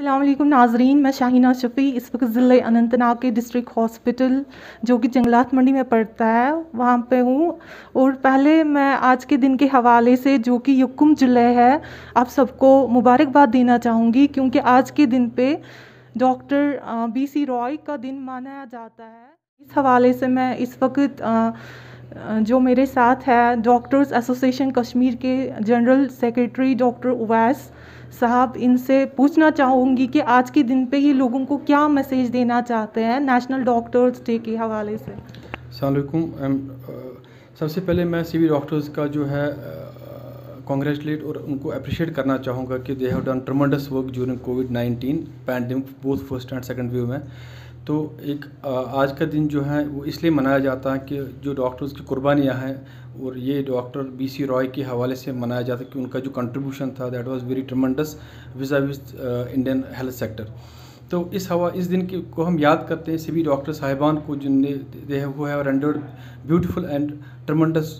अस्सलामुअलैकुम नाजरीन, मैं शाहीना शफ़ी इस वक्त ज़िले अनंतनाग के डिस्ट्रिक्ट हॉस्पिटल जो कि जंगलात मंडी में पड़ता है वहाँ पे हूँ। और पहले मैं आज के दिन के हवाले से जो कि यकुम जुलाई है, आप सबको मुबारकबाद देना चाहूँगी क्योंकि आज के दिन पे डॉक्टर BC रॉय का दिन मनाया जाता है। इस हवाले से मैं इस वक्त जो मेरे साथ है डॉक्टर्स एसोसिएशन कश्मीर के जनरल सेक्रेटरी डॉक्टर उवैस साहब, इनसे पूछना चाहूँगी कि आज के दिन पे ये लोगों को क्या मैसेज देना चाहते हैं नेशनल डॉक्टर्स डे के हवाले से। अस्सलाम वालेकुम। सबसे पहले मैं सीवी डॉक्टर्स का जो है कॉन्ग्रेचुलेट और उनको अप्रिशिएट करना चाहूँगा कि they have done tremendous work during covid pandemic both first and second wave में। तो एक आज का दिन जो है वो इसलिए मनाया जाता है कि जो डॉक्टर्स की कुर्बानियाँ हैं और ये डॉक्टर BC रॉय के हवाले से मनाया जाता है कि उनका जो कंट्रीब्यूशन था that was very tremendous विज़ Indian health sector. तो इस दिन को हम याद करते हैं सभी डॉक्टर साहिबान को जिनने they have rendered beautiful and tremendous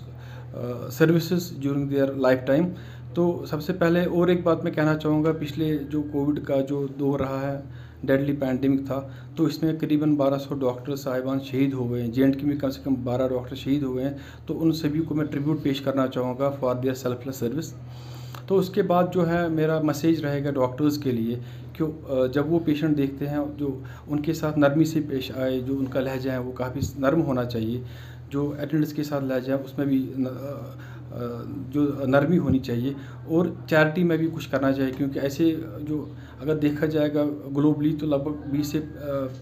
services during their life time. तो सबसे पहले और एक बात मैं कहना चाहूँगा, पिछले जो कोविड का जो दौर रहा है डेडली पैंडमिक था, तो इसमें करीबन 1200 डॉक्टर साहिबान शहीद हो गए हैं। JNK में कम से कम 12 डॉक्टर शहीद हो गए हैं। तो उन सभी को मैं ट्रिब्यूट पेश करना चाहूँगा फॉर देयर सेल्फलेस सर्विस। तो उसके बाद जो है मेरा मैसेज रहेगा डॉक्टर्स के लिए कि जब वो पेशेंट देखते हैं जो उनके साथ नरमी से पेश आए, जो उनका लहजा है वो काफ़ी नरम होना चाहिए, जो अटेंडेंट्स के साथ लहजा है उसमें भी जो नरमी होनी चाहिए, और चैरिटी में भी कुछ करना चाहिए क्योंकि ऐसे जो अगर देखा जाएगा ग्लोबली तो लगभग 20 से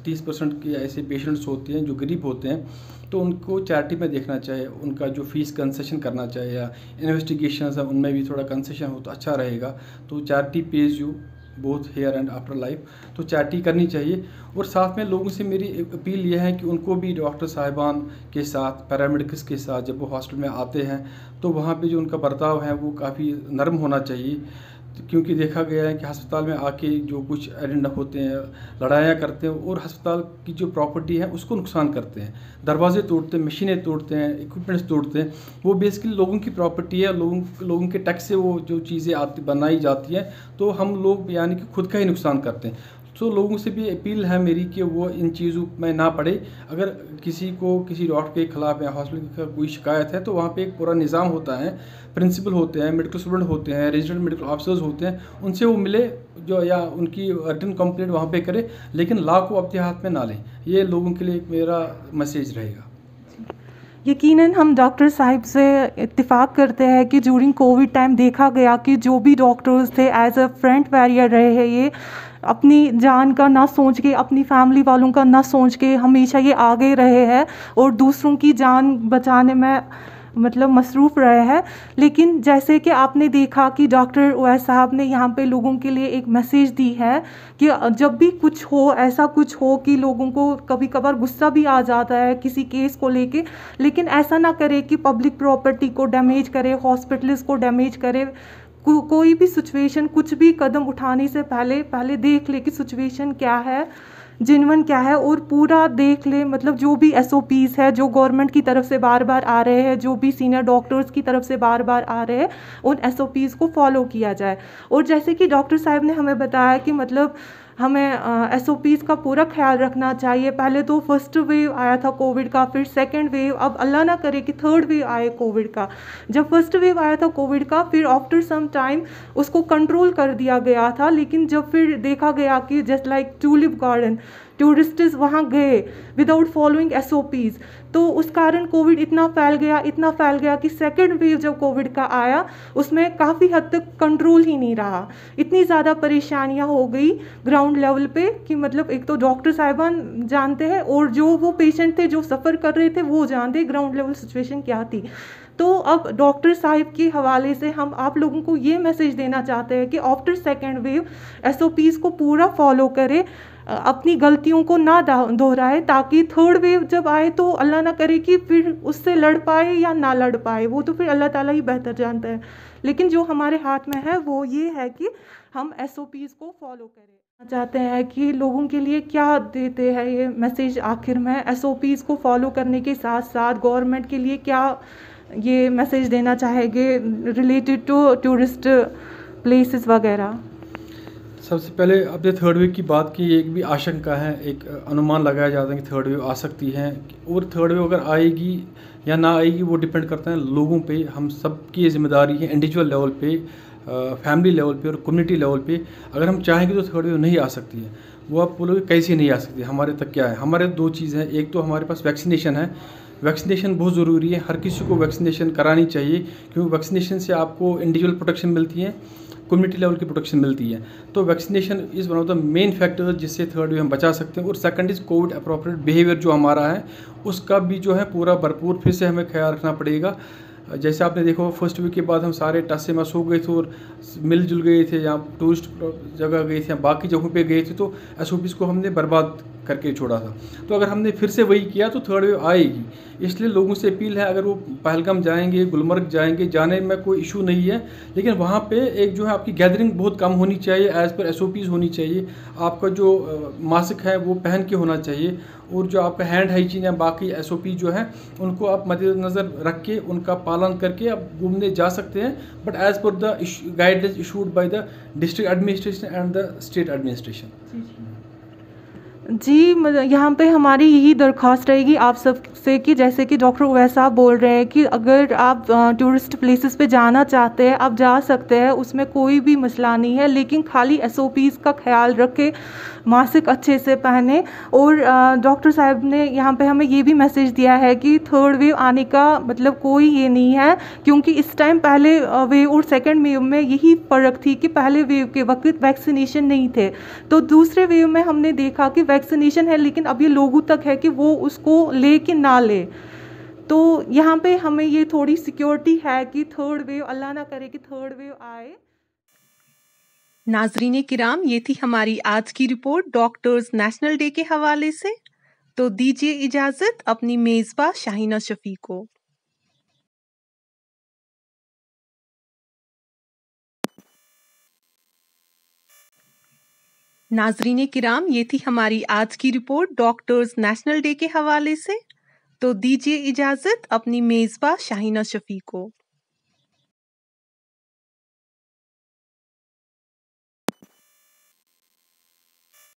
30% के ऐसे पेशेंट्स होते हैं जो गरीब होते हैं। तो उनको चैरिटी में देखना चाहिए, उनका जो फीस कंसेशन करना चाहिए या इन्वेस्टिगेशंस है उनमें भी थोड़ा कंसेशन हो तो अच्छा रहेगा। तो charity pays you both here and after life, तो चैरिटी करनी चाहिए। और साथ में लोगों से मेरी अपील यह है कि उनको भी डॉक्टर साहिबान के साथ पैरामेडिक्स के साथ जब वो हॉस्पिटल में आते हैं तो वहाँ पे जो उनका बर्ताव है वो काफ़ी नरम होना चाहिए, क्योंकि देखा गया है कि अस्पताल में आके जो कुछ एटेंडेंट होते हैं लड़ाइयाँ करते हैं और अस्पताल की जो प्रॉपर्टी है उसको नुकसान करते हैं, दरवाजे तोड़ते हैं, मशीनें तोड़ते हैं, इक्विपमेंट्स तोड़ते हैं। वो बेसिकली लोगों की प्रॉपर्टी है, लोगों के टैक्स से वो जो चीज़ें बनाई जाती हैं, तो हम लोग यानी कि खुद का ही नुकसान करते हैं। तो लोगों से भी अपील है मेरी कि वो इन चीज़ों में ना पड़े। अगर किसी को किसी डॉक्टर के खिलाफ या हॉस्पिटल का कोई शिकायत है तो वहाँ पे एक पूरा निज़ाम होता है, प्रिंसिपल होते हैं, मेडिकल स्टूडेंट होते हैं, रेजिडेंट मेडिकल ऑफिसर्स होते हैं, उनसे वो मिले जो या उनकी रिटन कंप्लेंट वहाँ पे करे, लेकिन लॉ को अपने हाथ में ना लें। ये लोगों के लिए एक मेरा मैसेज रहेगा। यकीनन हम डॉक्टर साहिब से इत्तेफाक करते हैं कि ड्यूरिंग कोविड टाइम देखा गया कि जो भी डॉक्टर्स थे एज अ फ्रंट वॉरियर रहे हैं, ये अपनी जान का ना सोच के, अपनी फैमिली वालों का ना सोच के हमेशा ये आगे रहे हैं और दूसरों की जान बचाने में मतलब मसरूफ़ रहे हैं। लेकिन जैसे कि आपने देखा कि डॉक्टर उवैस साहब ने यहाँ पे लोगों के लिए एक मैसेज दी है कि जब भी कुछ हो, ऐसा कुछ हो कि लोगों को कभी कभार गुस्सा भी आ जाता है किसी केस को लेके, लेकिन ऐसा ना करे कि पब्लिक प्रॉपर्टी को डैमेज करे, हॉस्पिटल्स को डैमेज करे। कोई भी सिचुएशन, कुछ भी कदम उठाने से पहले देख ले कि सिचुएशन क्या है, जेन्युइन क्या है, और पूरा देख ले। मतलब जो भी SOPs है जो गवर्नमेंट की तरफ से बार बार आ रहे हैं, जो भी सीनियर डॉक्टर्स की तरफ से बार बार आ रहे हैं, उन SOPs को फॉलो किया जाए। और जैसे कि डॉक्टर साहब ने हमें बताया कि मतलब हमें SOPs का पूरा ख्याल रखना चाहिए। पहले तो फर्स्ट वेव आया था कोविड का, फिर सेकंड वेव, अब अल्लाह ना करे कि थर्ड वेव आए कोविड का। जब फर्स्ट वेव आया था कोविड का, फिर आफ्टर सम टाइम उसको कंट्रोल कर दिया गया था, लेकिन जब फिर देखा गया कि just like tulip garden, tourists वहाँ गए विदाउट फॉलोइंग SOPs, तो उस कारण कोविड इतना फैल गया कि सेकेंड वेव जब कोविड का आया उसमें काफ़ी हद तक कंट्रोल ही नहीं रहा। इतनी ज़्यादा परेशानियाँ हो गई ग्राउंड लेवल पे कि मतलब एक तो डॉक्टर साहिबान जानते हैं और जो वो पेशेंट थे जो सफ़र कर रहे थे वो जानते ग्राउंड लेवल सिचुएशन क्या थी। तो अब डॉक्टर साहिब के हवाले से हम आप लोगों को ये मैसेज देना चाहते हैं कि आफ्टर सेकेंड वेव SOPs को पूरा फॉलो करें, अपनी गलतियों को ना दोहराए, ताकि थर्ड वेव जब आए तो अल्लाह ना करे कि फिर उससे लड़ पाए या ना लड़ पाए, वो तो फिर अल्लाह ताला ही बेहतर जानता है। लेकिन जो हमारे हाथ में है वो ये है कि हम SOPs को फॉलो करें। चाहते हैं कि लोगों के लिए क्या देते हैं ये मैसेज आखिर में, SOPs को फॉलो करने के साथ साथ गवर्नमेंट के लिए क्या ये मैसेज देना चाहेंगे रिलेटेड टू टूरिस्ट प्लेसेस वगैरह। सबसे पहले आपने थर्ड वेव की बात की, एक भी आशंका है, एक अनुमान लगाया जाता है कि थर्ड वेव आ सकती है, और थर्ड वेव अगर आएगी या ना आएगी वो डिपेंड करता है लोगों पे। हम सब की जिम्मेदारी है इंडिविजुअल लेवल पे, फैमिली लेवल पे और कम्युनिटी लेवल पे। अगर हम चाहेंगे तो थर्ड वेव नहीं आ सकती है। वो आप बोलोगे कैसे नहीं आ सकती, हमारे तक क्या है? हमारे दो चीज़ हैं, एक तो हमारे पास वैक्सीनेशन है। वैक्सीनेशन बहुत ज़रूरी है, हर किसी को वैक्सीनेशन करानी चाहिए, क्योंकि वैक्सीनेशन से आपको इंडिविजुअल प्रोटेक्शन मिलती है, कम्युनिटी लेवल की प्रोटेक्शन मिलती है। तो vaccination is one of the main factors जिससे थर्ड वेव हम बचा सकते हैं। और second is Covid appropriate behaviour जो हमारा है, उसका भी जो है पूरा भरपूर फिर से हमें ख्याल रखना पड़ेगा। जैसे आपने देखो फर्स्ट वीक के बाद हम सारे टस से मस हो गए थे और मिलजुल गए थे, या टूरिस्ट जगह गए थे या बाकी जगहों पे गए थे, तो एसओपीज़ को हमने बर्बाद करके छोड़ा था। तो अगर हमने फिर से वही किया तो थर्ड वेव आएगी। इसलिए लोगों से अपील है, अगर वो पहलगाम जाएंगे, गुलमर्ग जाएंगे, जाने में कोई इशू नहीं है, लेकिन वहाँ पे एक जो है आपकी गैदरिंग बहुत कम होनी चाहिए, एज़ पर एसओपीज़ होनी चाहिए। आपका जो मास्क है वो पहन के होना चाहिए, और जो आपका हैंड हाइजीन या बाकी एसओपी जो है उनको आप मद्देनज़र रख के उनका पालन करके आप घूमने जा सकते हैं, but as per the guidelines issued by the district administration and the state administration. जी, यहाँ पे हमारी यही दरख्वास्त रहेगी आप सब से कि जैसे कि डॉक्टर उवैस साहब बोल रहे हैं कि अगर आप टूरिस्ट प्लेसेस पे जाना चाहते हैं, आप जा सकते हैं, उसमें कोई भी मसला नहीं है, लेकिन खाली एसओपीज़ का ख्याल रखें, मास्क अच्छे से पहने। और डॉक्टर साहब ने यहाँ पे हमें ये भी मैसेज दिया है कि थर्ड वेव आने का मतलब कोई ये नहीं है, क्योंकि इस टाइम पहले वेव और सेकंड वेव में यही फ़र्क थी कि पहले वेव के वक्त वैक्सीनेशन नहीं थे, तो दूसरे वेव में हमने देखा कि वैक्सीनेशन है, लेकिन अब ये लोगों तक है कि वो उसको ले कि ना ले। तो यहाँ पे हमें ये थोड़ी सिक्योरिटी है कि थर्ड वेव, अल्लाह ना करे कि थर्ड वेव आए। नाजरीन किराम, ये थी हमारी आज की रिपोर्ट डॉक्टर्स नेशनल डे के हवाले से। तो दीजिए इजाजत अपनी मेजबा शाहीना शफी को। नाजरीन किराम, ये थी हमारी आज की रिपोर्ट डॉक्टर्स नेशनल डे के हवाले से। तो दीजिए इजाजत अपनी मेजबा शाहीना शफी को।